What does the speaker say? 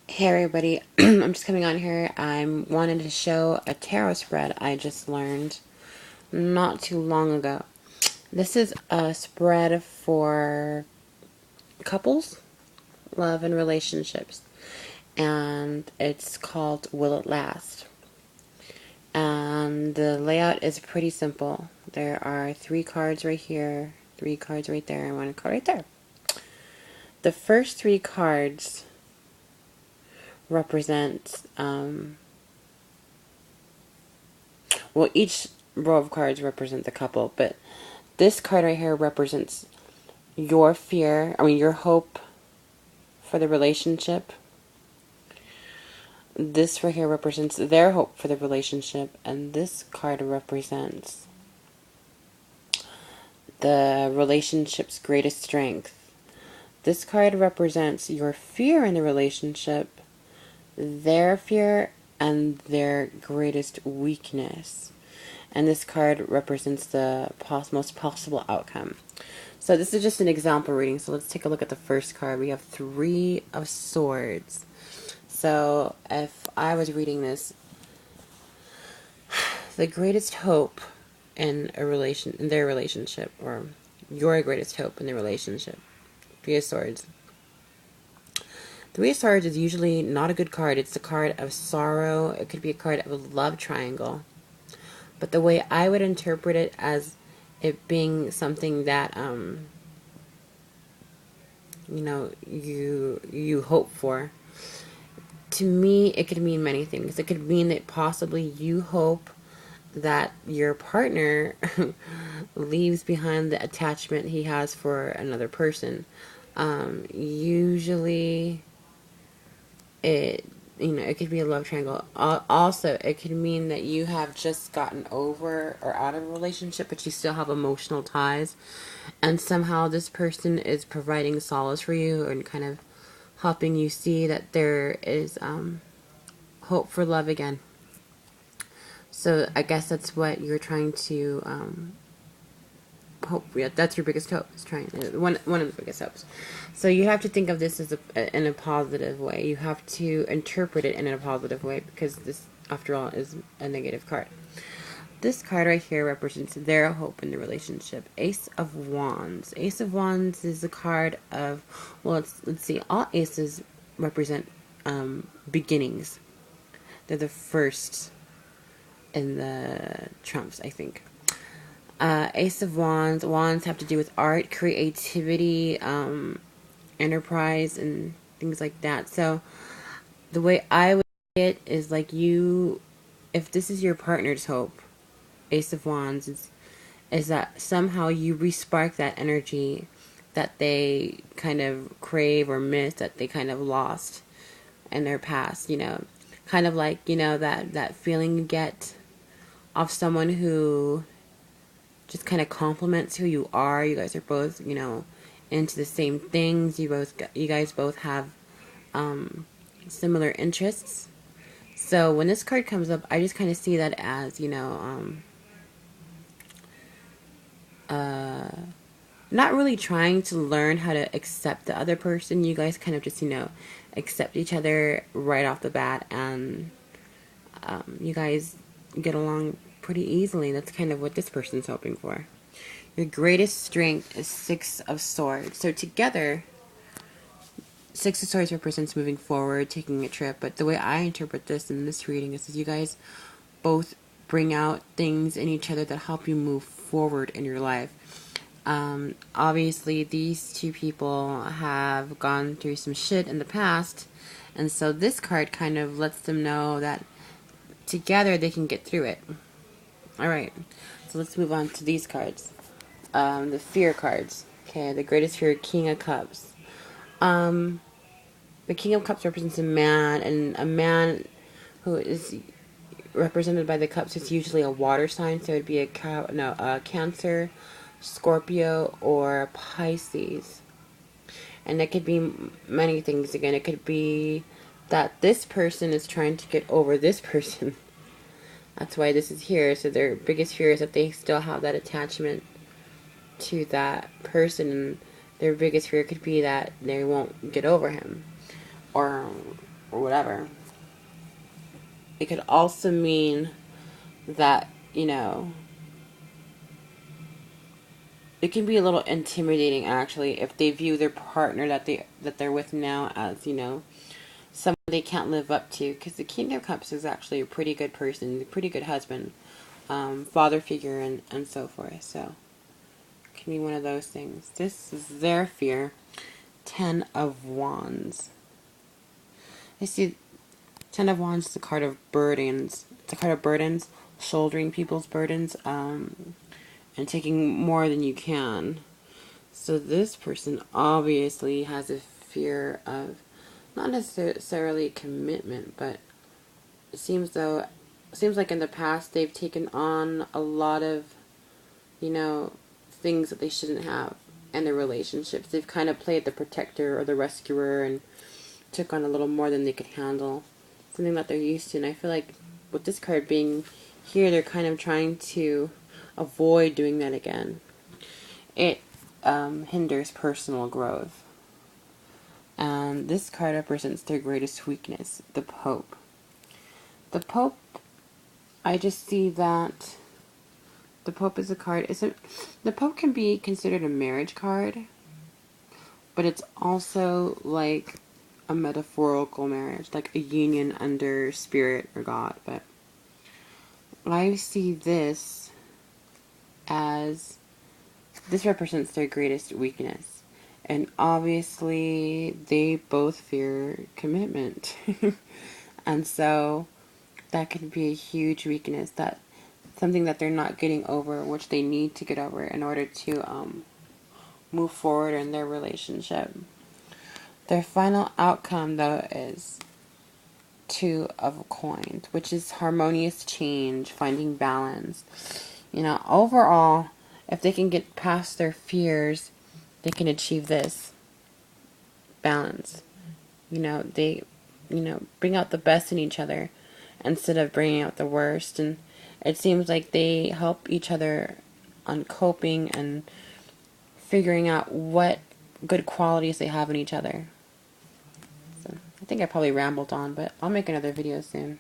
Hey everybody, I'm just coming on here. I'm wanted to show a tarot spread I just learned not too long ago. This is a spread for couples, love, and relationships. And it's called Will It Last? And the layout is pretty simple. There are 3 cards right here, 3 cards right there, and 1 card right there. The first 3 cards represent well, each row of cards represents a couple, but this card right here represents your fear, your hope for the relationship. This right here represents their hope for the relationship, and this card represents the relationship's greatest strength. This card represents your fear in the relationship, their fear, and their greatest weakness. And this card represents the most possible outcome. So this is just an example reading. So let's take a look at the first card. We have 3 of Swords. So if I was reading this, the greatest hope in their relationship, or your greatest hope in the relationship. 3 of Swords. 3 of Swords is usually not a good card. It's a card of sorrow. It could be a card of a love triangle. But the way I would interpret it as it being something that you hope for. To me, it could mean many things. It could mean that possibly you hope that your partner leaves behind the attachment he has for another person. Usually, it could be a love triangle. Also, it could mean that you have just gotten over or out of a relationship, but you still have emotional ties, and somehow this person is providing solace for you and kind of helping you see that there is hope for love again. So I guess that's what you're trying to hope. Yeah, that's your biggest hope. Is trying one of the biggest hopes. So you have to think of this as in a positive way. You have to interpret it in a positive way, because this, after all, is a negative card. This card right here represents their hope in the relationship. Ace of Wands. Ace of Wands is a card of, well, let's see. All aces represent beginnings. They're the first in the trumps, I think. Ace of Wands. Wands have to do with art, creativity, enterprise, and things like that. So the way I would say it is like if this is your partner's hope, Ace of Wands is that somehow you respark that energy that they kind of crave or miss, that they kind of lost in their past. Kind of like that feeling you get off someone who just kind of complements who you are. You guys are both, into the same things. You guys both have similar interests. So when this card comes up, I just kind of see that as, not really trying to learn how to accept the other person. You guys kind of just, accept each other right off the bat, and you guys get along pretty easily. That's kind of what this person's hoping for. Your greatest strength is 6 of Swords. So together, 6 of Swords represents moving forward, taking a trip. But the way I interpret this in this reading is you guys both bring out things in each other that help you move forward in your life. Obviously, these 2 people have gone through some shit in the past, and so this card kind of lets them know that together they can get through it. Alright, so let's move on to these cards. The fear cards. Okay, the greatest fear, King of Cups. The King of Cups represents a man, and a man who is represented by the cups is usually a water sign, so it would be a Cancer, Scorpio, or Pisces. And it could be many things again. It could be that this person is trying to get over this person. That's why this is here. So their biggest fear is that they still have that attachment to that person, and their biggest fear could be that they won't get over him, or or whatever. It could also mean that, you know, it can be a little intimidating actually if they view their partner that they're with now as, you know, someone they can't live up to, because the King of Cups is actually a pretty good person, a pretty good husband, father figure, and so forth. So it can be one of those things. This is their fear. 10 of Wands. I see 10 of Wands is a card of burdens. It's a card of burdens, shouldering people's burdens, and taking more than you can. So this person obviously has a fear of not necessarily commitment, but it seems like in the past they've taken on a lot of, you know, things that they shouldn't have in their relationships. They've kind of played the protector or the rescuer and took on a little more than they could handle, something that they're used to. And I feel like with this card being here, they're kind of trying to avoid doing that again. It hinders personal growth. And this card represents their greatest weakness, the Pope. The Pope, I just see that the Pope is a card. The Pope can be considered a marriage card, but it's also like a metaphorical marriage, like a union under spirit or God. But I see this as this represents their greatest weakness. And obviously, they both fear commitment. And so, that could be a huge weakness, that something that they're not getting over, which they need to get over in order to move forward in their relationship. Their final outcome, though, is 2 of Coins, which is harmonious change, finding balance. You know, overall, if they can get past their fears, they can achieve this balance. You know, they, bring out the best in each other instead of bringing out the worst. And it seems like they help each other on coping and figuring out what good qualities they have in each other. So I think I probably rambled on, but I'll make another video soon.